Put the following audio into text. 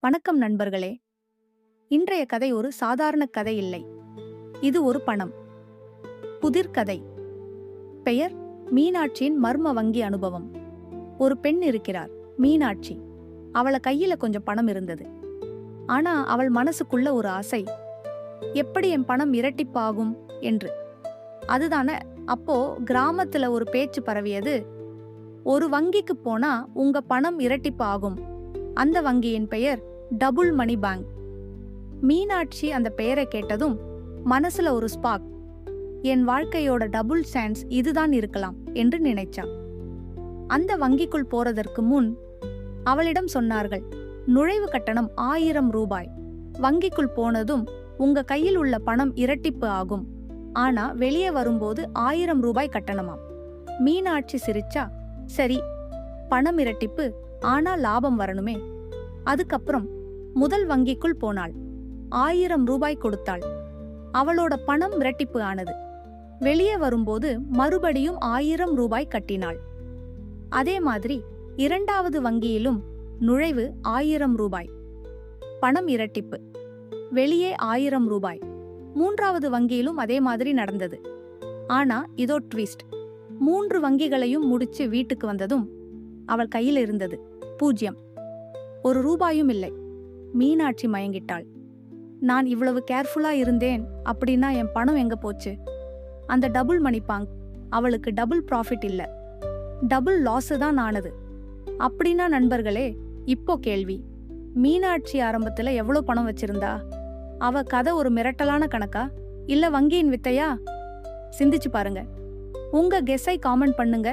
வணக்கம் நண்பர்களே. இன்றைய கதை ஒரு சாதாரண கதை இல்லை. இது ஒரு பணம் புதிர்கதை. பெயர் மீனாட்சியின் மர்ம வங்கி அனுபவம். ஒரு பெண் இருக்கிறார், மீனாட்சி. அவள கையில கொஞ்சம் பணம் இருந்தது. ஆனா அவள் மனசுக்குள்ள ஒரு ஆசை, எப்படி என் பணம் இரட்டிப்பாகும் என்று. அதுதானே அப்போ கிராமத்துல ஒரு பேச்சு பரவியது. ஒரு வங்கிக்கு போனா உங்க பணம் இரட்டிப்பு ஆகும். அந்த வங்கியின் பெயர் டபுள் மணி பேங்க். மீனாட்சி அந்த பெயரை கேட்டதும் மனசுல ஒரு ஸ்பார்க். என் வாழ்க்கையோட டபுள் சான்ஸ் இதுதான் இருக்கலாம் என்று நினைச்சாள். அந்த வங்கிக்குள் போறதற்கு முன் அவளிடம் சொன்னார்கள், நுழைவு கட்டணம் 1000 ரூபாய். வங்கிக்குள் போனதும் உங்க கையில் உள்ள பணம் இரட்டிப்பு ஆகும். ஆனா வெளியே வரும்போது 1000 ரூபாய் கட்டணமாம். மீனாட்சி சிரிச்சா, சரி, பணம் இரட்டிப்பு, ஆனா லாபம் வரணுமே. அதுக்கப்புறம் முதல் வங்கிக்குள் போனாள். 1000 ரூபாய் கொடுத்தாள். அவளோட பணம் இரட்டிப்பு ஆனது. வெளியே வரும்போது மறுபடியும் 1000 ரூபாய் கட்டினாள். அதே மாதிரி இரண்டாவது வங்கியிலும் நுழைவு 1000 ரூபாய், பணம் இரட்டிப்பு, வெளியே 1000 ரூபாய். மூன்றாவது வங்கியிலும் அதே மாதிரி நடந்தது. ஆனா இதோ ட்விஸ்ட். 3 வங்கிகளையும் முடிச்சு வீட்டுக்கு வந்ததும் அவள் கையில் இருந்தது 0. 1 ரூபாயும் இல்லை. மீனாட்சி மயங்கிட்டாள். நான் இவ்வளவு கேர்ஃபுல்லா இருந்தேன், அப்படின்னா என் பணம் எங்க போச்சு? அந்த டபுள் மணி பேங்க் அவளுக்கு டபுள் ப்ராஃபிட் இல்ல, டபுள் லாஸ் தான் ஆனது. அப்படின்னா நண்பர்களே, இப்போ கேள்வி, மீனாட்சி ஆரம்பத்துல எவ்வளவு பணம் வச்சிருந்தா? அவ கதை ஒரு மிரட்டலான கணக்கா, இல்ல வங்கியின் வித்தையா? சிந்திச்சு பாருங்க. உங்க கெஸ்ஸை காமெண்ட் பண்ணுங்க.